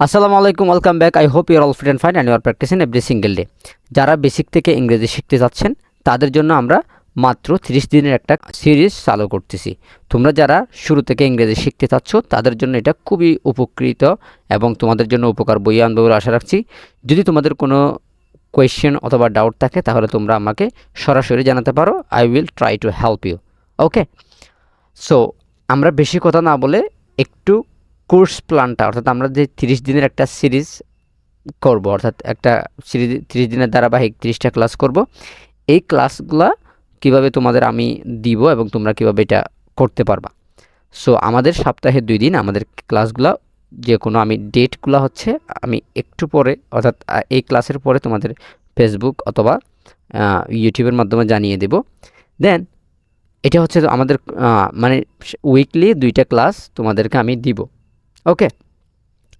আসসালামু আলাইকুম, welcome back. I hope your all fit and fine and your practising every single day. যারা basic থেকে ইংরেজি শিখতে যাচ্ছেন তাদের জন্য আমরা মাত্র 30 দিনের একটা সিরিজ চালু করতেছি। তোমরা যারা শুরু থেকে ইংরেজি শিখতে চাচ্ছ তাদের জন্য এটা খুবই উপকৃত এবং তোমাদের জন্য উপকার বয়ে আনবে বলে আশা রাখছি। যদি তোমাদের কোনো কোয়েশ্চেন অথবা ডাউট থাকে তাহলে তোমরা আমাকে সরাসরি জানাতে পারো। I will try to help you. Okay, so আমরা বেশি কথা না বলে একটু কোর্স প্ল্যানটা, অর্থাৎ আমরা যে 30 দিনের একটা সিরিজ করব, অর্থাৎ একটা সিরিজ 30 দিনের ধারাবাহিক 30টা ক্লাস করব। এই ক্লাসগুলা কিভাবে তোমাদের আমি দিব এবং তোমরা কিভাবে এটা করতে পারবা। সো আমাদের সপ্তাহে 2 দিন আমাদের ক্লাসগুলা, যে কোনো আমি ডেটগুলো হচ্ছে আমি একটু পরে, অর্থাৎ এই ক্লাসের পরে তোমাদের ফেসবুক অথবা ইউটিউবের মাধ্যমে জানিয়ে দেব। দেন এটা হচ্ছে আমাদের মানে উইকলি 2টা ক্লাস তোমাদেরকে আমি দিব। ওকে,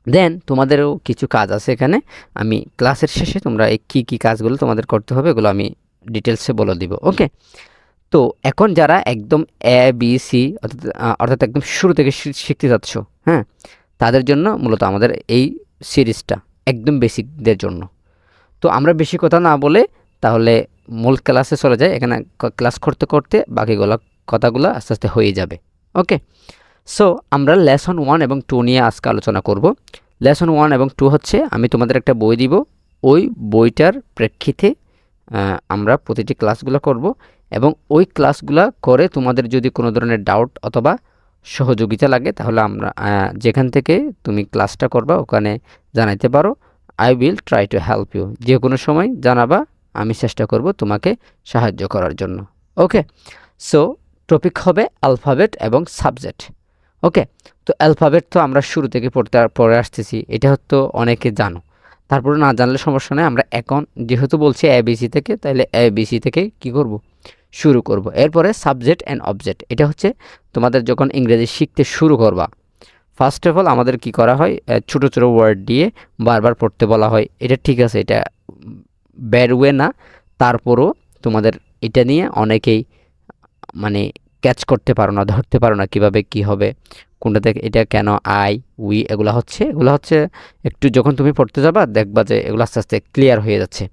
দেন তোমাদেরও কিছু কাজ আছে এখানে। আমি ক্লাসের শেষে তোমরা এই কী কাজগুলো তোমাদের করতে হবে এগুলো আমি ডিটেলসে বলে দিব। ওকে, তো এখন যারা একদম এ বি সি অর্থাৎ একদম শুরু থেকে শিখতে যাচ্ছ, হ্যাঁ, তাদের জন্য মূলত আমাদের এই সিরিজটা একদম বেসিকদের জন্য। তো আমরা বেশি কথা না বলে তাহলে মূল ক্লাসে চলে যাই। এখানে ক্লাস করতে করতে বাকিগুলো কথাগুলো আস্তে আস্তে হয়ে যাবে। ওকে, সো আমরা লেসন 1 এবং 2 নিয়ে আজকে আলোচনা করব। লেসন 1 এবং 2 হচ্ছে আমি তোমাদের একটা বই দিব, ওই বইটার প্রেক্ষিতে আমরা প্রতিটি ক্লাসগুলো করব এবং ওই ক্লাসগুলো করে তোমাদের যদি কোনো ধরনের ডাউট অথবা সহযোগিতা লাগে তাহলে আমরা যেখান থেকে তুমি ক্লাসটা করবা ওখানে জানাইতে পারো। I will try to help you. যে কোনো সময় জানাবা, আমি চেষ্টা করব তোমাকে সাহায্য করার জন্য। ওকে, সো টপিক হবে অ্যালফাবেট এবং সাবজেক্ট। ওকে, তো অ্যালফাবেট তো আমরা শুরু থেকে পড়ে আসতেছি, এটা হয়তো অনেকে জানো, তারপরে না জানলে সমস্যা নেই। আমরা এখন যেহেতু বলছি এবিসি থেকে, তাহলে এবিসি থেকে কি করব, শুরু করব। এরপরে সাবজেক্ট অ্যান্ড অবজেক্ট, এটা হচ্ছে তোমাদের যখন ইংরেজি শিখতে শুরু করবা, ফার্স্ট অফ অল আমাদের কি করা হয়, ছোটো ছোটো ওয়ার্ড দিয়ে বারবার পড়তে বলা হয়। এটা ঠিক আছে, এটা ব্যাড ওয়ে না, তারপরও তোমাদের এটা নিয়ে অনেকেই মানে ক্যাচ করতে পারো না, ধরতে পারো না কীভাবে কি হবে, কোনটা থেকে এটা কেন, আই উই, এগুলো হচ্ছে একটু যখন তুমি পড়তে যাবা দেখবা যে এগুলো আস্তে আস্তে ক্লিয়ার হয়ে যাচ্ছে।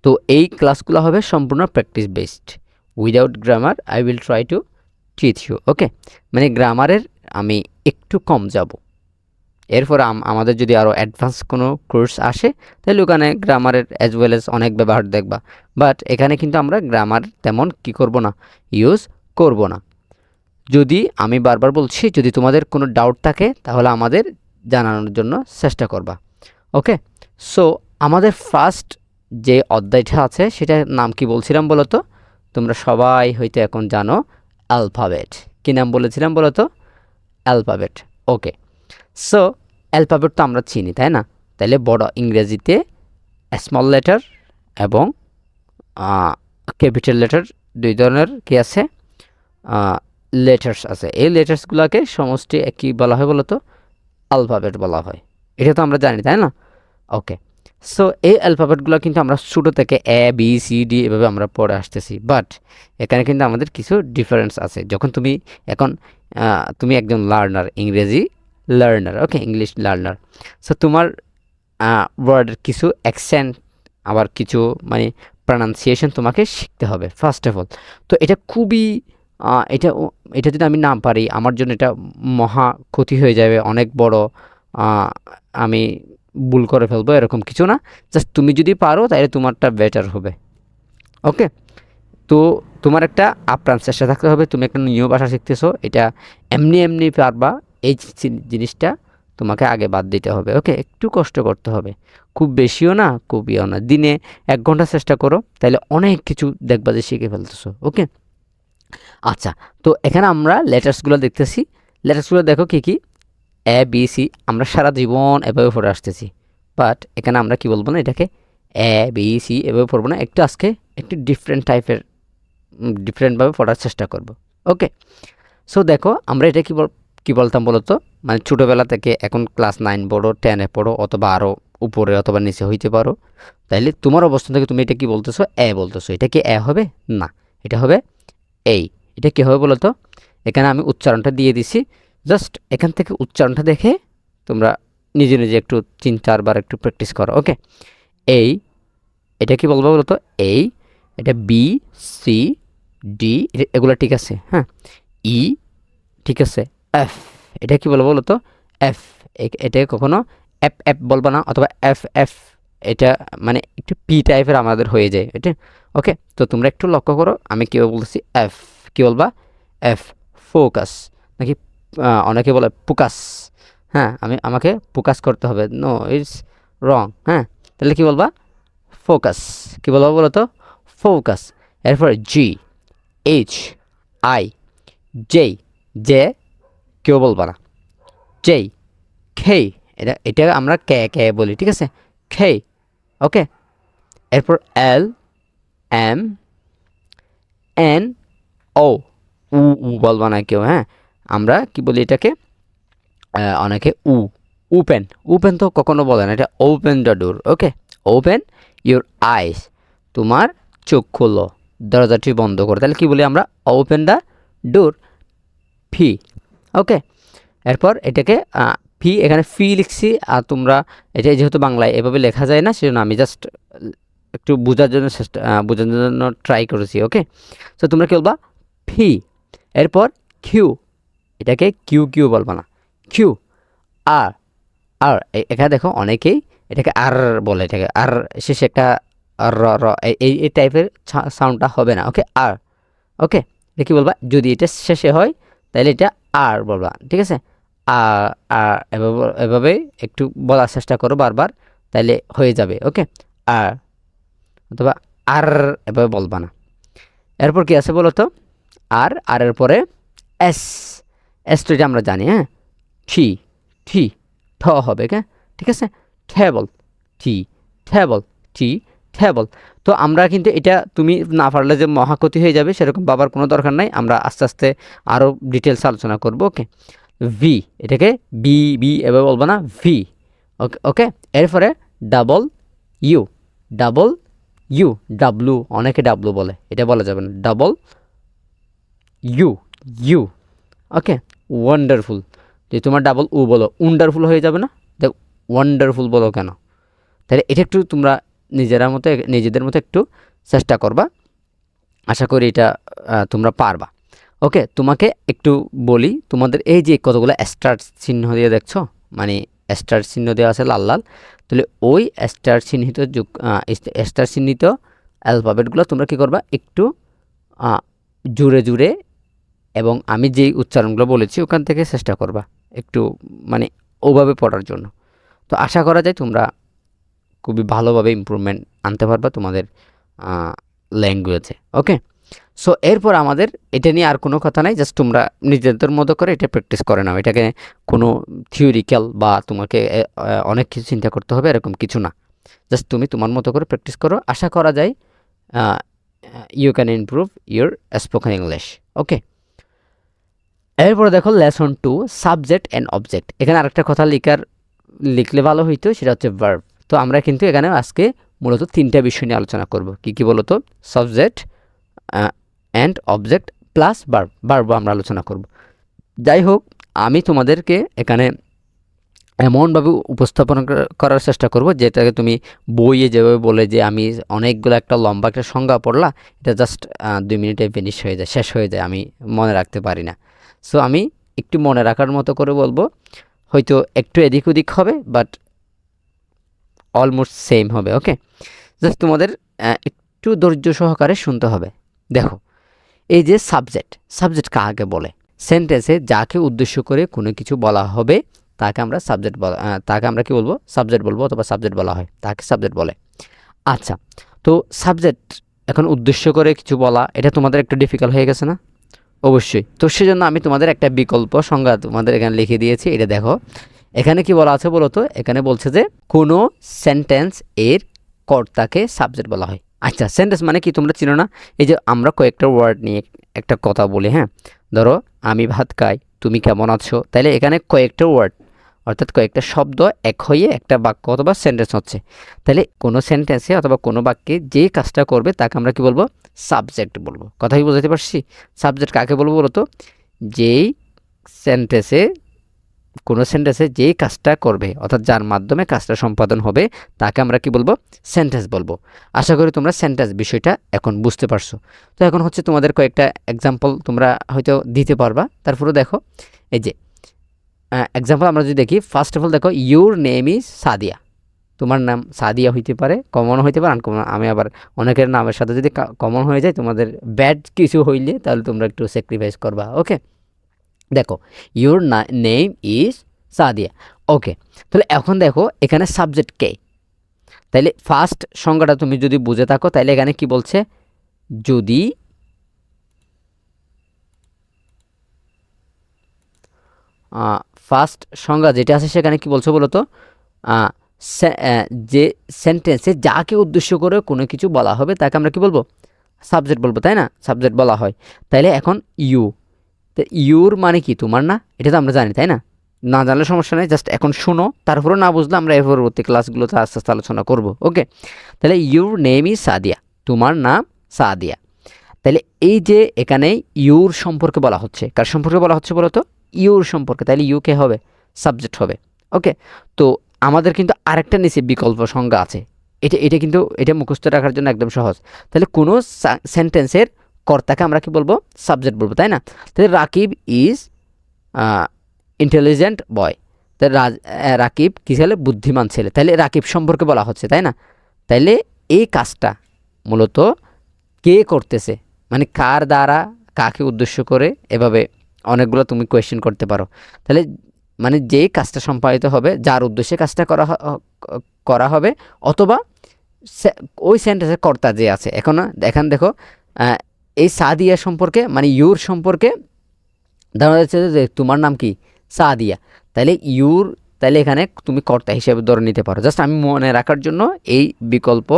তো এই ক্লাসগুলো হবে সম্পূর্ণ practice based, without grammar. I will try to teach you. Okay, মানে গ্রামারের আমি একটু কম যাব। এরপর আমাদের যদি আরও অ্যাডভান্স কোনো কোর্স আসে তাহলে ওখানে গ্রামারের অ্যাজ ওয়েল এজ অনেক ব্যবহার দেখবা। বাট এখানে কিন্তু আমরা গ্রামার তেমন কি করব না, ইউজ করব না। যদি আমি বারবার বলছি, যদি তোমাদের কোনো ডাউট থাকে তাহলে আমাদের জানানোর জন্য চেষ্টা করবা। ওকে, সো আমাদের ফার্স্ট যে অধ্যায়টা আছে সেটার নাম কি বলছিলাম বলো তো? তোমরা সবাই হয়তো এখন জানো অ্যালফাবেট। কী নাম বলেছিলাম বলো তো? অ্যালফাবেট। ওকে, সো অ্যালফাবেট তো আমরা চিনি, তাই না? তাহলে বড় ইংরেজিতে স্মল লেটার এবং ক্যাপিটাল লেটার, 2 ধরনের কি আছে, লেটার্স আছে। এই লেটার্সগুলোকে সমষ্টি কি বলা হয় বলো তো? অ্যালফাবেট বলা হয়। এটা তো আমরা জানি, তাই না? ওকে, সো এই অ্যালফাবেটগুলো কিন্তু আমরা ছোটো থেকে এ বি সি ডি এভাবে আমরা পড়ে আসতেছি। বাট এখানে কিন্তু আমাদের কিছু ডিফারেন্স আছে। যখন তুমি এখন তুমি একজন লার্নার, ইংরেজি লার্নার, ওকে, ইংলিশ লার্নার, সো তোমার ওয়ার্ডের কিছু অ্যাকসেন্ট, আবার কিছু মানে প্রনাউন্সিয়েশন তোমাকে শিখতে হবে ফার্স্ট অফ অল। তো এটা খুবই এটা যদি আমি না পারি আমার জন্য এটা মহা ক্ষতি হয়ে যাবে, অনেক বড় আমি ভুল করে ফেলবো, এরকম কিছু না। জাস্ট তুমি যদি পারো তাহলে তোমারটা বেটার হবে। ওকে, তো তোমার একটা আপ্রাণ চেষ্টা থাকতে হবে। তুমি একটা নিউ ভাষা শিখতেছো, এটা এমনি পারবা এই জিনিসটা তোমাকে আগে বাদ দিতে হবে। ওকে, একটু কষ্ট করতে হবে, খুব বেশিও না খুব ইয়েও না। দিনে 1 ঘন্টা চেষ্টা করো, তাহলে অনেক কিছু দেখবা যে শিখে ফেলতেছো। ওকে, আচ্ছা, তো এখানে আমরা লেটার্সগুলো দেখতেছি। লেটার্সগুলো দেখো কী কী, এ বি সি আমরা সারা জীবন এভাবে পড়ে আসতেছি। বাট এখানে আমরা কি বলবো না, এটাকে এ বি সি এভাবে পড়বো না, একটু আজকে একটু ডিফারেন্ট টাইপের ডিফারেন্টভাবে পড়ার চেষ্টা করব। ওকে, সো দেখো আমরা এটা কি বলতাম বলো তো? মানে ছোটোবেলা থেকে এখন ক্লাস 9 পড়ো, 10-এ পড়ো, অথবা আরও উপরে অথবা নিচে হইতে পারো। তাইলে তোমার অবস্থান থেকে তুমি এটা কি বলতেছো, এ বলতেছো। এটা কি এ হবে না, এটা হবে এই। এটা কি হবে বলো তো? এখানে আমি উচ্চারণটা দিয়ে দিছি, জাস্ট এখান থেকে উচ্চারণটা দেখে তোমরা নিজে নিজে একটু 3-4 বার একটু প্র্যাকটিস করো। ওকে, এই এটা কি বলবো বলো তো, এই এটা বি সি ডি এগুলো ঠিক আছে, হ্যাঁ। ই ঠিক আছে, এফ এটা কি বলবো বলো তো, এফ এটা কখনো এফ এফ বলবো না, অথবা এফ এফ এটা মানে একটু পি টাইপের আমাদের হয়ে যায় এটা। ওকে, তো তোমরা একটু লক্ষ্য করো আমি কীভাবে বলতেছি। এফ কী বলবা, এফ ফোকাস, নাকি অনেকে বলে ফোকাস, হ্যাঁ আমাকে ফোকাস করতে হবে, নো ইটস রং, হ্যাঁ। তাহলে কী বলবা, ফোকাস, কী বলবো বলো তো, ফোকাস। এরপরে G H I J, J কেউ বলবা না, জে খে, এটা আমরা কে কে বলি, ঠিক আছে, খে। ওকে, এরপর এল এম এন ও, উ উ বলবা না কেউ, হ্যাঁ। আমরা কি বলি এটাকে, অনেকে ওপেন, ওপেন তো কখনো বলে না, এটা open the door. Okay, open your eyes, তোমার চোখ খোলো, দরজাটি বন্ধ করো, তাহলে কি বলি আমরা, ওপেন দ্য ডোর, ফি। ওকে, এরপর এটাকে ফি, এখানে ফি লিখছি, আর তোমরা এটা যেহেতু বাংলায় এভাবে লেখা যায় না, সেজন্য আমি জাস্ট একটু বোঝানোর জন্য ট্রাই করেছি। ওকে, সো তোমরা কি বলবা, ফি। এরপর কিউ, এটাকে কিউ কিউ বলবা না, কিউ। আর আর এখানে দেখো অনেকেই এটাকে আর বলে, এটাকে আর শেষে একটা র র এই টাইপের সাউন্ডটা হবে না। ওকে, আর। ওকে, এটা কী বলবা, যদি এটা শেষে হয় তাহলে এটা আর বলবা, ঠিক আছে। আর আর এভাবে একটু বলার চেষ্টা করো বারবার, তাইলে হয়ে যাবে। ওকে, আর অথবা আর এভাবে বলবা না। এরপর কি আছে বলো তো, আর এর পরে এস, এস তো এটা আমরা জানি, হ্যাঁ। টি টি ঠ হবে, হ্যাঁ, ঠিক আছে। টেবল, টি টেবল, টি টেবল। তো আমরা কিন্তু এটা তুমি না পারলে যে মহাক্ষতি হয়ে যাবে সেরকম বাবার কোনো দরকার নাই, আমরা আস্তে আস্তে আরও ডিটেলস আলোচনা করবো। ওকে, ভি, এটাকে বি বি এভাবে বলবো না, ভি। ওকে ওকে, এরপরে double U, double U, W অনেকে ডাব্লু বলে, এটা বলা যাবে না, double U, U. Okay, wonderful, যে তোমার ডাবল উ বলো, ওয়ান্ডারফুল হয়ে যাবে না, দেখ ওয়ান্ডারফুল বলো কেন, তাহলে এটা একটু তোমরা নিজেদের মতো একটু চেষ্টা করবা, আশা করি এটা তোমরা পারবা। ওকে, তোমাকে একটু বলি, তোমাদের এই যে কতগুলো স্টার চিহ্ন দিয়ে দেখছো, মানে স্টার চিহ্ন দেওয়া আছে লাল লাল, তাহলে ওই স্টার চিহ্নিত স্টার চিহ্নিত অ্যালফাবেটগুলো তোমরা কী করবা, একটু জুড়ে জুড়ে, এবং আমি যেই উচ্চারণগুলো বলেছি ওখান থেকে চেষ্টা করবা একটু মানে ওভাবে পড়ার জন্য। তো আশা করা যায় তোমরা খুবই ভালোভাবে ইমপ্রুভমেন্ট আনতে পারবা তোমাদের ল্যাঙ্গুয়েজে। ওকে, সো এরপর আমাদের এটা নিয়ে আর কোনো কথা নাই, জাস্ট তোমরা নিজেদের মতো করে এটা প্র্যাকটিস করে নাও, এটাকে কোনো থিওরিক্যাল বা তোমাকে অনেক কিছু চিন্তা করতে হবে এরকম কিছু না, জাস্ট তুমি তোমার মতো করে প্র্যাকটিস করো, আশা করা যায় you can improve your spoken English. Okay, এরপরে দেখো লেসন 2 সাবজেক্ট অ্যান্ড অবজেক্ট। এখানে আরেকটা কথা লিখলে ভালো হইতো, সেটা হচ্ছে ভার্ব। তো আমরা কিন্তু এখানে আজকে মূলত 3টা বিষয় নিয়ে আলোচনা করব। কি বলো তো, subject and object plus verb আমরা আলোচনা করব। যাই হোক, আমি তোমাদেরকে এখানে এমনভাবে উপস্থাপন করার চেষ্টা করব যেটাকে তুমি বইয়ে যেভাবে বলে যে আমি অনেকগুলো একটা লম্বা একটা সংজ্ঞা পড়লা, এটা জাস্ট 2 মিনিটে ফিনিশ হয়ে যায়, শেষ হয়ে যায়, আমি মনে রাখতে পারি না। সো আমি একটু মনে রাখার মতো করে বলবো, হয়তো একটু এদিক ওদিক হবে, বাট অলমোস্ট সেম হবে। ওকে, জাস্ট তোমাদের একটু ধৈর্য সহকারে শুনতে হবে। দেখো, এই যে সাবজেক্ট কাকে বলে, সেন্টেন্সে যাকে উদ্দেশ্য করে কোনো কিছু বলা হবে তাকে আমরা তাকে আমরা কি বলবো, সাবজেক্ট বলবো, অথবা সাবজেক্ট বলা হয়, তাকে সাবজেক্ট বলে। আচ্ছা, তো সাবজেক্ট এখন উদ্দেশ্য করে কিছু বলা, এটা তোমাদের একটু ডিফিকাল্ট হয়ে গেছে না? অবশ্যই। তো সেজন্য আমি তোমাদের একটা বিকল্প সংজ্ঞা তোমাদের এখানে লিখে দিয়েছি, এটা দেখো। এখানে কি বলা আছে বলো তো, এখানে বলছে যে কোনো সেন্টেন্স এর কর্তাকে সাবজেক্ট বলা হয়। আচ্ছা, সেন্টেন্স মানে কি তোমরা চিনো না? এই যে আমরা কয়েকটা ওয়ার্ড নিয়ে একটা কথা বলি, হ্যাঁ। ধরো আমি ভাত খাই, তুমি কেমন আছো, তাইলে এখানে কয়েকটা ওয়ার্ড অর্থাৎ কয়েকটা শব্দ এক হয়ে একটা বাক্য অথবা সেন্টেন্স হচ্ছে। তাহলে কোনো সেন্টেন্সে অথবা কোনো বাক্যে যে কাজটা করবে তাকে আমরা কি বলবো, সাবজেক্ট বলবো। কথা কি বুঝতে পারছি? সাবজেক্ট কাকে বলবো বলো তো, যেই সেন্টেন্সে কোনো সেন্টেন্সে যেই কাজটা করবে অর্থাৎ যার মাধ্যমে কাজটা সম্পাদন হবে তাকে আমরা কি বলবো, সেন্টেন্স বলবো। আশা করি তোমরা সেন্টেন্স বিষয়টা এখন বুঝতে পারছো। তো এখন হচ্ছে তোমাদের কয়েকটা এক্সাম্পল তোমরা হয়তো দিতে পারবা। তারপরে দেখো এই যে এক্সাম্পল আমরা যদি দেখি, ফার্স্ট অফ অল দেখো ইউর নেম ইজ সাদিয়া। তোমার নাম সাদিয়া হইতে পারে, কমন হইতে পারে আনকমন। আমি আবার অনেকের নামের সাথে যদি কমন হয়ে যায়, তোমাদের ব্যাড কিছু হইলে তাহলে তোমরা একটু স্যাক্রিফাইস করবা। ওকে, দেখো ইউর নেম ইজ সাদিয়া। ওকে, তাহলে এখন দেখো এখানে সাবজেক্ট কে। তাইলে ফার্স্ট সংজ্ঞাটা তুমি যদি বুঝে থাকো তাইলে এখানে কি বলছে, যদি ফার্স্ট সংজ্ঞা যেটা আছে সেখানে কি বলছো বলো তো, যে সেন্টেন্সে যাকে উদ্দেশ্য করে কোনো কিছু বলা হবে তাকে আমরা কি বলবো, সাবজেক্ট বলবো, তাই না? সাবজেক্ট বলা হয়। তাইলে এখন ইউ, তো ইউর মানে কি, তোমার না? এটা তো আমরা জানি, তাই না? না জানলে সমস্যা নেই, জাস্ট এখন শুনো, তারপরেও না বুঝলে আমরা এর পরবর্তী ক্লাসগুলোতে আস্তে আস্তে আলোচনা করব। ওকে, তাহলে ইউর নেম ইজ সাদিয়া, তোমার নাম সাদিয়া। তাহলে এই যে এখানে ইউর সম্পর্কে বলা হচ্ছে, কার সম্পর্কে বলা হচ্ছে বলো তো, ইউর সম্পর্কে। তাহলে ইউ কে হবে, সাবজেক্ট হবে। ওকে, তো আমাদের কিন্তু আরেকটা নিচে বিকল্প সংজ্ঞা আছে। এটা কিন্তু এটা মুখস্থ রাখার জন্য একদম সহজ। তাহলে কোনো সেন্টেন্সের কর্তাকে আমরা কি বলবো, সাবজেক্ট বলবো, তাই না? তাহলে রাকিব ইজ ইন্টেলিজেন্ট বয়। তাহলে রাকিব কী ছেলে, বুদ্ধিমান ছেলে। তাহলে রাকিব সম্পর্কে বলা হচ্ছে, তাই না? তাইলে এই কাজটা মূলত কে করতেছে, মানে কার দ্বারা, কাকে উদ্দেশ্য করে, এভাবে অনেকগুলো তুমি কোয়েশ্চেন করতে পারো। তাহলে মানে যেই কাজটা সম্পাদিত হবে, যার উদ্দেশ্যে কাজটা করা হবে, অথবা ওই সেন্টেন্সের কর্তা যে আছে। এখন দেখো এই সাদিয়া সম্পর্কে, মানে ইউর সম্পর্কে ধরা যাচ্ছে যে তোমার নাম কি, সাদিয়া। তাহলে ইউর, তাহলে এখানে তুমি কর্তা হিসেবে ধরে নিতে পারো। জাস্ট আমি মনে রাখার জন্য এই বিকল্প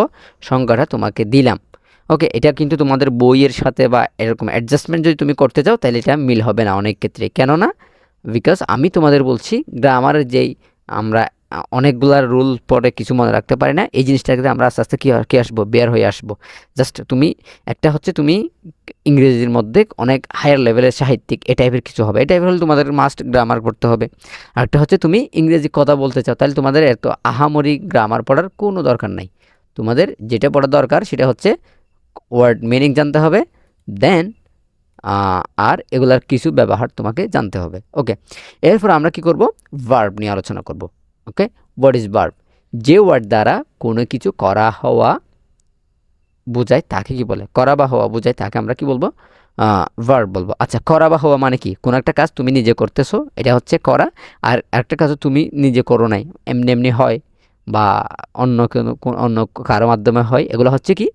সংজ্ঞাটা তোমাকে দিলাম। ওকে, এটা কিন্তু তোমাদের বইয়ের সাথে বা এরকম অ্যাডজাস্টমেন্ট যদি তুমি করতে চাও তাহলে এটা মিল হবে না অনেক ক্ষেত্রে। কেননা বিকজ আমি তোমাদের বলছি গ্রামারের যেই আমরা অনেকগুলার রুল পরে কিছু মনে রাখতে পারি না, এই জিনিসটাকে আমরা আস্তে আস্তে কী আসবো, বের হয়ে আসবো। জাস্ট তুমি একটা হচ্ছে তুমি ইংরেজির মধ্যে অনেক হায়ার লেভেলের সাহিত্যিক এ টাইপের কিছু হবে, এই টাইপের হলে তোমাদের মাস্ট গ্রামার পড়তে হবে। আরেকটা হচ্ছে তুমি ইংরেজি কথা বলতে চাও, তাহলে তোমাদের এত আহামরি গ্রামার পড়ার কোনো দরকার নাই। তোমাদের যেটা পড়া দরকার সেটা হচ্ছে ওয়ার্ড মিনিং জানতে হবে, দেন আর এগুলার কিছু ব্যবহার তোমাকে জানতে হবে। ওকে, এরপর আমরা কি করব, ভার্ব নিয়ে আলোচনা করব। ওকে, হোয়াট ইজ ভার্ব? যে ওয়ার্ড দ্বারা কোনো কিছু করা হওয়া বোঝায় তাকে কি বলে, করা বা হওয়া বোঝায় তাকে আমরা কি বলবো, ভার্ব বলবো। আচ্ছা, করা বা হওয়া মানে কি, কোনো একটা কাজ তুমি নিজে করতেছো, এটা হচ্ছে করা। আর একটা কাজও তুমি নিজে করো নাই, এমনি এমনি হয় বা অন্য কারো মাধ্যমে হয়, এগুলো হচ্ছে কি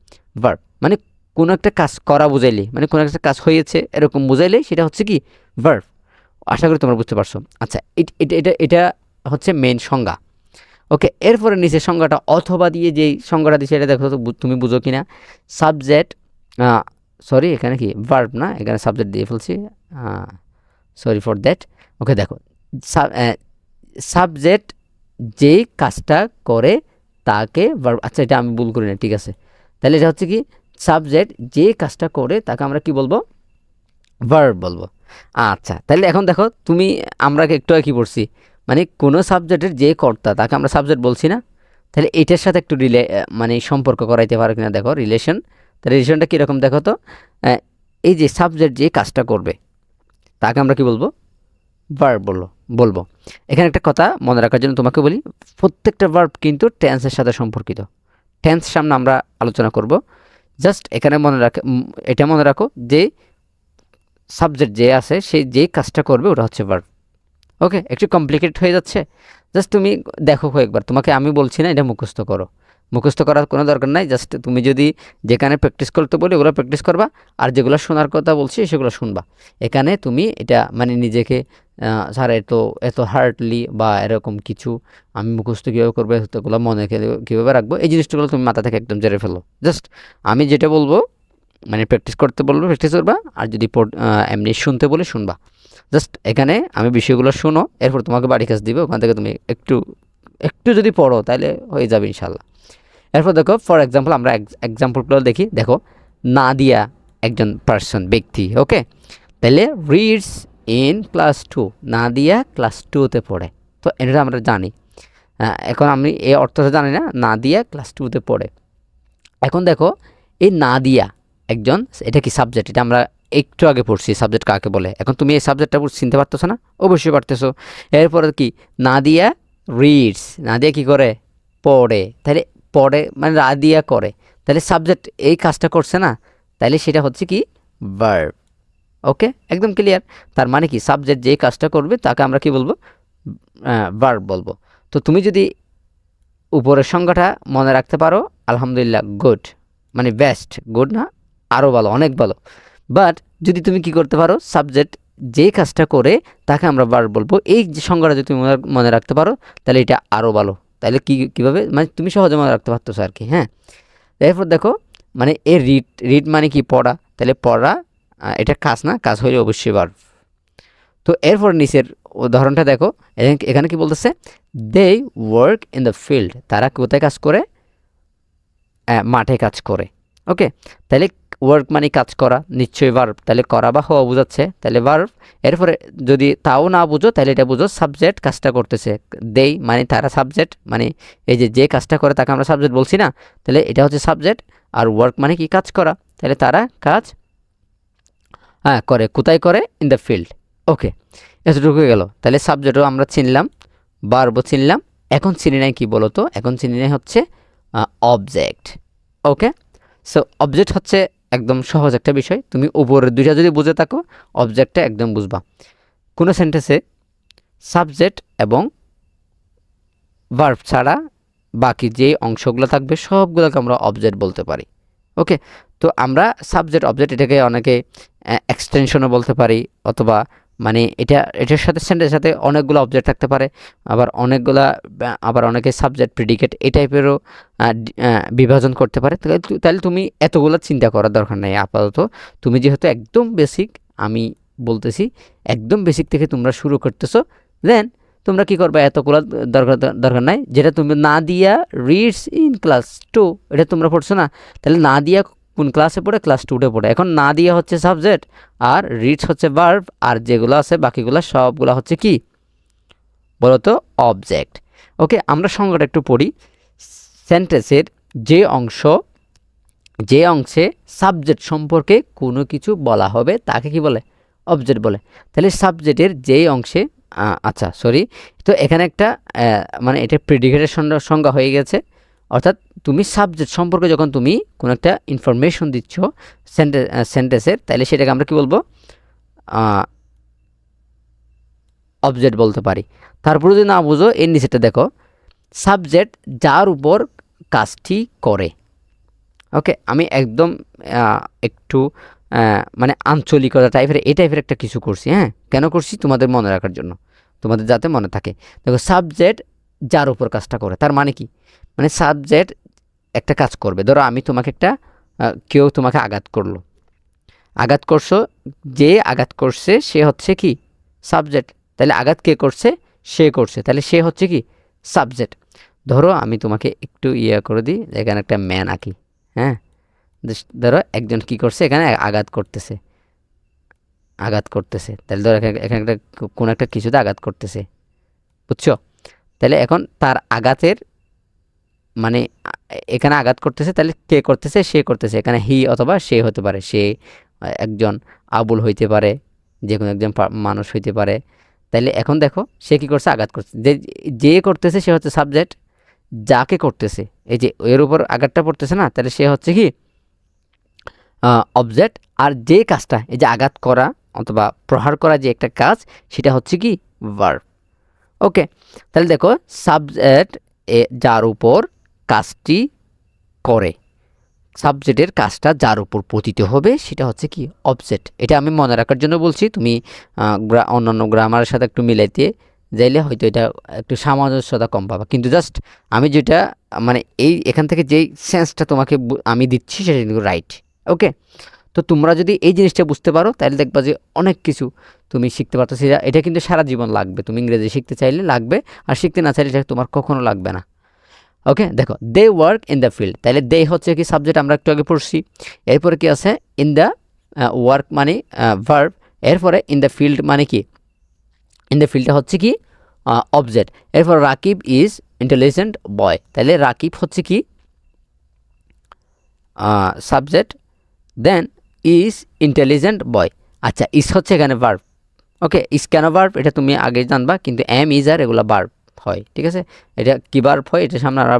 ভার্ব। মানে কোনো একটা কাজ করা বুঝাইলে, মানে কোনো একটা কাজ হয়েছে এরকম বুঝাইলে সেটা হচ্ছে কি ভার্ব। আশা করি তোমরা বুঝতে পারছো। আচ্ছা, এটা হচ্ছে মেইন সংজ্ঞা। ওকে, এরপরে নিচে সংজ্ঞাটা অথবা দিয়ে যেই সংজ্ঞাটা দিচ্ছে এটা দেখো তো তুমি বুঝো কিনা। সাবজেক্ট, সরি এখানে কি ভার্ব না, এখানে সাবজেক্ট দিয়ে ফেলছি, সরি ফর দ্যাট। ওকে, দেখো সাবজেক্ট যেই কাজটা করে তাকে ভার্ব। আচ্ছা, এটা আমি ভুল করি না, ঠিক আছে। তাহলে এটা হচ্ছে কি সাবজেক্ট যে কাজটা করে তাকে আমরা কি বলবো, ভার্ব বলবো। আচ্ছা, তাহলে এখন দেখো তুমি, আমরা একটু কি পড়ছি, মানে কোনো সাবজেক্টের যে কর্তা তাকে আমরা সাবজেক্ট বলছি না? তাহলে এটার সাথে একটু মানে সম্পর্ক করাইতে পারো কিনা দেখো, রিলেশন। তাহলে রিলেশনটা কীরকম দেখো তো, এই যে সাবজেক্ট যে কাজটা করবে তাকে আমরা কি বলবো, ভার্ব বলবো। এখানে একটা কথা মনে রাখার জন্য তোমাকে বলি, প্রত্যেকটা ভার্ব কিন্তু টেন্সের সাথে সম্পর্কিত। টেন্স সামনে আমরা আলোচনা করব। জাস্ট এখানে এটা মনে রাখো যে সাবজেক্ট যে আছে সে যেই কাজটা করবে ওটা হচ্ছে ভার্ব। ওকে, একটু কমপ্লিকেটেড হয়ে যাচ্ছে, জাস্ট তুমি দেখো কয়েকবার, তোমাকে আমি বলছি না এটা মুখস্থ করো, মুখস্থ করার কোনো দরকার নাই। জাস্ট তুমি যদি যেখানে প্র্যাকটিস করতে বলি ওগুলো প্র্যাকটিস করবা, আর যেগুলো শোনার কথা বলছি সেগুলো শুনবা। এখানে তুমি এটা মানে নিজেকে স্যার এত হার্ডলি বা এরকম কিছু আমি মুখস্থ কীভাবে করবো, এতগুলো মনে কীভাবে রাখবো, এই জিনিসগুলো তুমি মাথা থেকে একদম জেরে ফেলো। জাস্ট আমি যেটা বলবো মানে প্র্যাকটিস করতে বলবো প্র্যাকটিস করবা, আর যদি এমনি শুনতে বলে শুনবা। জাস্ট এখানে আমি বিষয়গুলো শোনো, এরপর তোমাকে বাড়ি কাজ দিবে, ওখান থেকে তুমি একটু যদি পড়ো তাহলে হয়ে যাবে ইনশাল্লাহ। এরপর দেখো ফর এক্সাম্পল আমরা এক্সাম্পলগুলো দেখি। দেখো নাদিয়া একজন পার্সন, ব্যক্তি। ওকে, তাহলে reads in class 2, Nadia class 2-তে পড়ে। তো এটা আমরা জানি। এখন আমি এই অর্থটা জানি না, নাদিয়া ক্লাস 2-তে পড়ে। এখন দেখো এই নাদিয়া একজন, এটা কি সাবজেক্ট, এটা আমরা একটু আগে পড়ছি সাবজেক্ট কাকে বলে। এখন তুমি এই সাবজেক্টটা চিনতে পারতেছো না? অবশ্যই পারতেছো। এরপরে কি, নাদিয়া রিডস, নাদিয়া কি করে, পড়ে। তাহলে পড়ে মানে নাদিয়া করে, তাহলে সাবজেক্ট এই কাজটা করছে না, তাহলে সেটা হচ্ছে কি ভার্ব। ওকে, একদম ক্লিয়ার। তার মানে কি, সাবজেক্ট যেই কাজটা করবে তাকে আমরা কি বলবো, ভার্ব বলবো। তো তুমি যদি উপরের সংজ্ঞাটা মনে রাখতে পারো, আলহামদুলিল্লাহ, গুড, মানে বেস্ট, গুড না, আরও ভালো, অনেক ভালো। বাট যদি তুমি কি করতে পারো, সাবজেক্ট যে কাজটা করে তাকে আমরা ভার্ব বলবো, এই যে সংজ্ঞাটা যদি তুমি মনে রাখতে পারো, তাহলে এটা আরও ভালো। তাহলে কীভাবে, মানে তুমি সহজে মনে রাখতে পারতেছো আর কি। হ্যাঁ, এরপর দেখো, মানে এ রিড, রিড মানে কি, পড়া। তাহলে পড়া এটা কাজ না, কাজ হলে অবশ্যই ভার্ব। তো এরপর নিচের উদাহরণটা দেখো, এখানে কি বলতেছে, they work in the field, তারা কোথায় কাজ করে, মাঠে কাজ করে। ওকে, তাহলে ওয়ার্ক মানে কাজ করা, নিশ্চয়ই ভার্ব, তাহলে করা বা হওয়া বোঝাচ্ছে, তাহলে ভার্ব। এরপরে যদি তাও না বুঝো, তাহলে এটা বুঝো সাবজেক্ট কাজটা করতেছে, দেই মানে তারা সাবজেক্ট, মানে এই যে কাজটা করে তাকে আমরা সাবজেক্ট বলছি না, তাহলে এটা হচ্ছে সাবজেক্ট। আর ওয়ার্ক মানে কি, কাজ করা, তাহলে তারা কাজ করে, কোথায় করে, ইন দ্য ফিল্ড। ওকে, এতটুকু গেল। তাহলে সাবজেক্টও আমরা চিনলাম, ভার্বও চিনলাম। এখন চিনি নাই কি বলো তো, এখন চিনি নাই হচ্ছে অবজেক্ট। ওকে, সো অবজেক্ট হচ্ছে একদম সহজ একটা বিষয়, তুমি উপরের দুইটা যদি বুঝে থাকো, অবজেক্টটা একদম বুঝবা। কোনো সেন্টেন্সে সাবজেক্ট এবং ভার্ব ছাড়া বাকি যে অংশগুলো থাকবে সবগুলোকে আমরা অবজেক্ট বলতে পারি। ওকে, তো আমরা সাবজেক্ট অবজেক্ট এটাকে অনেকে এক্সটেনশনও বলতে পারি, অথবা মানে এটার সাথে সেন্টেন্সের সাথে অনেকগুলো অবজেক্ট থাকতে পারে, আবার অনেকে সাবজেক্ট প্রিডিকেট এই টাইপেরও বিভাজন করতে পারে। তাহলে তুমি এতগুলো চিন্তা করার দরকার নেই আপাতত। তুমি যেহেতু একদম বেসিক, আমি বলতেছি একদম বেসিক থেকে তোমরা শুরু করতেছো, দেন তোমরা কি করবে, এতগুলো দরকার নাই। যেটা তুমি নাদিয়া রিডস ইন ক্লাস 2, এটা তোমরা পড়ছো না, তাহলে নাদিয়া কোন ক্লাসে পড়ে, ক্লাস 2-তে পড়ে। এখন নাদিয়া হচ্ছে সাবজেক্ট, আর রিডস হচ্ছে ভার্ব, আর যেগুলো আছে বাকিগুলো সবগুলো হচ্ছে কি বলতো, অবজেক্ট। ওকে, আমরা সংজ্ঞাটা একটু পড়ি। সেন্টেন্সের যে অংশে সাবজেক্ট সম্পর্কে কোনো কিছু বলা হবে তাকে কি বলে, অবজেক্ট বলে। তাহলে সাবজেক্টের যেই অংশে, আচ্ছা সরি, তো এখানে একটা মানে এটা প্রেডিকেটের সংজ্ঞা হয়ে গেছে। অর্থাৎ তুমি সাবজেক্ট সম্পর্কে যখন তুমি কোনো একটা ইনফরমেশন দিচ্ছ সেন্টেন্সের, তাহলে সেটাকে আমরা কি বলবো, অবজেক্ট বলতে পারি। তারপরে যদি না বুঝো, এর নিচেটা দেখো, সাবজেক্ট যার উপর কাজটি করে। ওকে, আমি একদম একটু মানে আঞ্চলিকতা টাইপের এই টাইপের একটা কিছু করছি। হ্যাঁ, কেন করছি, তোমাদের মনে রাখার জন্য, তোমাদের যাতে মনে থাকে। দেখো, সাবজেক্ট যার উপর কাজটা করে, তার মানে কি, মানে সাবজেক্ট একটা কাজ করবে। ধরো আমি তোমাকে কেউ তোমাকে আঘাত করছো, যে আঘাত করছে সে হচ্ছে কি সাবজেক্ট। তাহলে আঘাত কে করছে, সে করছে, তাহলে সে হচ্ছে কি সাবজেক্ট। ধরো আমি তোমাকে একটু করে দিই, এখানে একটা ম্যান আঁকি। হ্যাঁ, ধরো একজন কি করছে, এখানে আঘাত করতেছে, তাহলে ধরো এখানে কোনো একটা কিছুতে আঘাত করতেছে, বুঝছো? তাহলে এখন তার আঘাতের মানে এখানে আঘাত করতেছে, তাহলে কে করতেছে, সে করতেছে। এখানে হি অথবা সে হতে পারে, সে একজন আবুল হইতে পারে, যে কোনো একজন মানুষ হইতে পারে। তাইলে এখন দেখো, সে কি করছে, আঘাত করছে, যে করতেছে সে হচ্ছে সাবজেক্ট, যাকে করতেছে, এই যে এর উপর আঘাতটা পড়তেছে না, তাহলে সে হচ্ছে কি অবজেক্ট। আর যে কাজটা, এই যে আঘাত করা অথবা প্রহার করা যে একটা কাজ, সেটা হচ্ছে কি ভার্ব। ওকে, তাহলে দেখো, সাবজেক্ট যার উপর কাজটি করে, সাবজেক্টের কাজটা যার উপর পতিত হবে সেটা হচ্ছে কি অবজেক্ট। এটা আমি মনে রাখার জন্য বলছি, তুমি অন্যান্য গ্রামারের সাথে একটু মিলাইতে যাইলে হয়তো এটা একটু সামঞ্জস্যতা কম পাবা। কিন্তু জাস্ট আমি যেটা মানে এখান থেকে যেই সেন্সটা তোমাকে আমি দিচ্ছি সেটা কিন্তু রাইট। ওকে, তো তোমরা যদি এই জিনিসটা বুঝতে পারো, তাহলে দেখবা যে অনেক কিছু তুমি শিখতে পারতো। এটা কিন্তু সারা জীবন লাগবে, তুমি ইংরেজি শিখতে চাইলে লাগবে, আর শিখতে না চাইলে এটা তোমার কখনো লাগবে না। ওকে, দেখো, they work in the field, তাহলে দে হচ্ছে কি সাবজেক্ট, আমরা একটু আগে পড়ছি। এরপরে কি আছে, ইন দ্য ওয়ার্ক মানে ভার্ব, এরপরে ইন দ্য ফিল্ড মানে কি, ইন দ্য ফিল্ডটা হচ্ছে কি অবজেক্ট। এরপর রাকিব ইজ ইন্টেলিজেন্ট বয়, তাহলে রাকিব হচ্ছে কি subject, then is intelligent boy. আচ্ছা, ইজ হচ্ছে এখানে ভার্ব। ওকে, ইজ কেন ভার্ব এটা তুমি আগে জানবা, কিন্তু এম ইজ আর এগুলো ভার্ব হয়, ঠিক আছে। এটা কি ভার্ব হয় এটা সামনে আমরা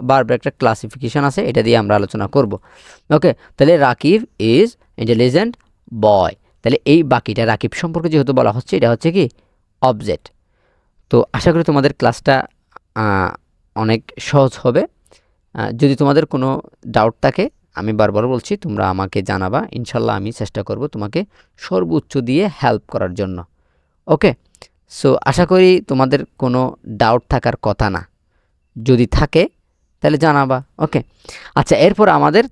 ভার্বের একটা ক্লাসিফিকেশন আছে, এটা দিয়ে আমরা আলোচনা করব। ওকে, তাহলে রাকিব ইজ ইন্টেলিজেন্ট বয়, তাহলে এই বাকিটা রাকিব সম্পর্কে যেহেতু বলা হচ্ছে এটা হচ্ছে কি অবজেক্ট। তো আশা করি তোমাদের ক্লাসটা অনেক সহজ হবে। যদি তোমাদের কোনো ডাউট থাকে আমি বারবার বলছি তোমরা আমাকে জানাবা, ইনশাল্লাহ আমি চেষ্টা করব তোমাকে সর্বোচ্চ দিয়ে হেল্প করার জন্য। ওকে, সো আশা করি তোমাদের কোনো ডাউট থাকার কথা না, যদি থাকে তাহলে জানাবা। ওকে, আচ্ছা, এরপর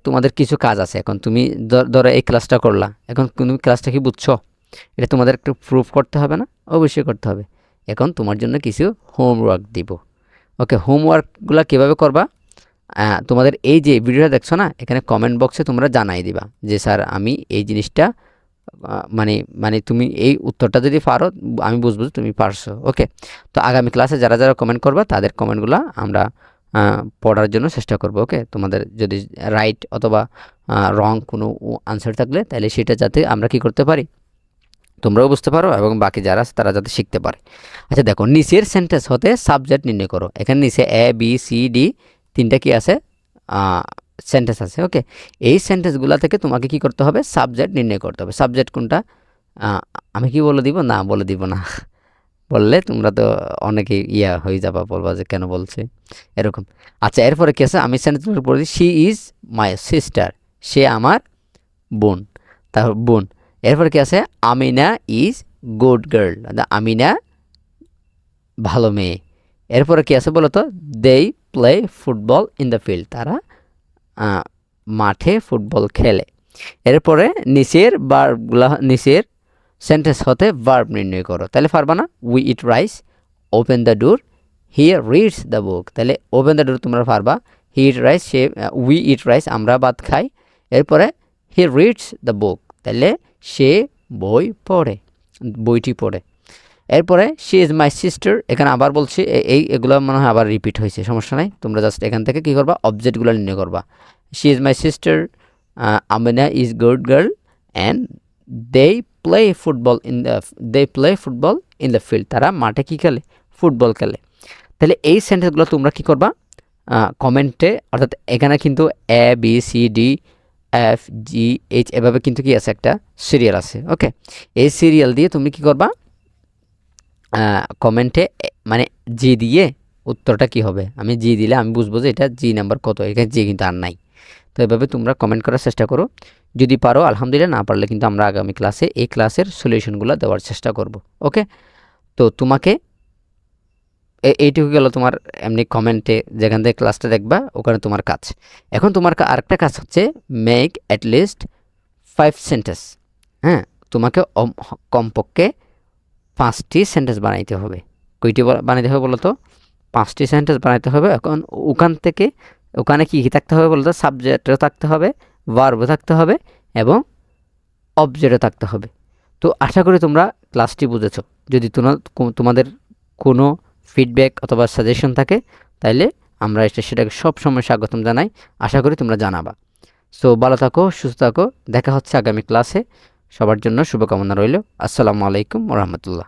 তোমাদের কিছু কাজ আছে। এখন তুমি ধরো এই ক্লাসটা করলা, এখন তুমি ক্লাসটা কি বুঝছো এটা তোমাদের একটু প্রুফ করতে হবে না? অবশ্যই করতে হবে। এখন তোমার জন্য কিছু হোমওয়ার্ক দিব। ওকে, হোমওয়ার্কগুলো কীভাবে করবা, তোমাদের এই যে ভিডিওটা দেখছো না, এখানে কমেন্ট বক্সে তোমরা জানাই দিবা যে স্যার আমি এই জিনিসটা মানে তুমি এই উত্তরটা যদি পারো আমি বুঝবো যে তুমি পারছো। ওকে, তো আগামী ক্লাসে যারা যারা কমেন্ট করবা তাদের কমেন্টগুলো আমরা পড়ার জন্য চেষ্টা করব। ওকে, তোমাদের যদি রাইট অথবা রং কোনো আনসার থাকলে তাহলে সেটা যাতে আমরা কি করতে পারি, তোমরাও বুঝতে পারো এবং বাকি যারা আছে তারা যাতে শিখতে পারে। আচ্ছা দেখো, নিচের সেন্টেন্স হতে সাবজেক্ট নির্ণয় করো। এখানে নিচে এ বি সি ডি তিনটা কি আছে সেন্টেন্স আছে। ওকে, এই সেন্টেন্সগুলো থেকে তোমাকে কি করতে হবে, সাবজেক্ট নির্ণয় করতে হবে। সাবজেক্ট কোনটা আমি কি বলে দিব? না, বলে দিব না। বললে তোমরা তো অনেকে হয়ে যাবা, বলবা যে কেন বলছে এরকম। আচ্ছা, এরপরে কি আছে, আমি সেন্টেন্স পড়ি, শি ইজ মাই সিস্টার, সে আমার বোন, তারপর বোন। এরপরে কি আছে, Amina is good girl, Amina ভালো মেয়ে। এরপরে কি আছে বলো তো, they play football in the field, তারা মাঠে ফুটবল খেলে। এরপরে নিচের সেন্টেন্স হতে ভার্ব নির্ণয় করো। তাহলে পারবা না, we eat rice, open the door, he reads the book. তাহলে ওপেন দ্য ডোর তোমরা পারবা, হি ইট রাইস সে, উই ইট রাইস আমরা ভাত খাই। এরপরে হি রিডস দ্য বুক, তাহলে সে বইটি পড়ে। এরপরে শি ইজ মাই সিস্টার, এখানে আবার বলছি এগুলো মনে হয় আবার রিপিট হয়েছে, সমস্যা নাই, তোমরা জাস্ট এখান থেকে কী করবা, অবজেক্টগুলো নির্ণয় করবা। She is my sister, Amina is good girl, and they play football in the field, তারা মাঠে কী খেলে, ফুটবল খেলে। তাহলে এই সেন্টেন্সগুলো তোমরা কী করবা, কমেন্টে, অর্থাৎ এখানে কিন্তু A B C D F G H এভাবে কিন্তু কি আছে, একটা সিরিয়াল আছে। ওকে, এই সিরিয়াল দিয়ে তুমি কী করবা, কমেন্টে মানে জি দিয়ে উত্তরটা কি হবে, আমি জি দিলে আমি বুঝবো যে এটা জি নাম্বার কত, এখানে জি কিন্তু আর নাই। তো এভাবে তোমরা কমেন্ট করার চেষ্টা করো, যদি পারো আলহামদুলিল্লাহ, না পারলে কিন্তু আমরা আগামী ক্লাসে এই ক্লাসের সলিউশনগুলো দেওয়ার চেষ্টা করব। ওকে, তো তোমাকে এইটুকু গেল তোমার এমনি কমেন্টে যেখান থেকে ক্লাসটা দেখবা ওখানে তোমার কাজ। এখন তোমার আরেকটা কাজ হচ্ছে মেক অ্যাটলিস্ট 5 সেন্টেন্স। হ্যাঁ, তোমাকে কমপক্ষে 5টি সেন্টেন্স বানাইতে হবে। কয়টি বানাইতে হবে বলো তো, 5টি সেন্টেন্স বানাইতে হবে। এখন ওখানে কী কী থাকতে হবে বলো তো, সাবজেক্টও থাকতে হবে, ভার্বও থাকতে হবে এবং অবজেক্টও থাকতে হবে। তো আশা করি তোমরা ক্লাসটি বুঝেছো। যদি তোমাদের কোনো ফিডব্যাক অথবা সাজেশন থাকে তাহলে আমরা সেটাকে সবসময় স্বাগতম জানাই, আশা করি তোমরা জানাবা। সো ভালো থাকো, সুস্থ থাকো, দেখা হচ্ছে আগামী ক্লাসে। সবার জন্য শুভকামনা রইল। আসসালামু আলাইকুম ওয়া রাহমাতুল্লাহ।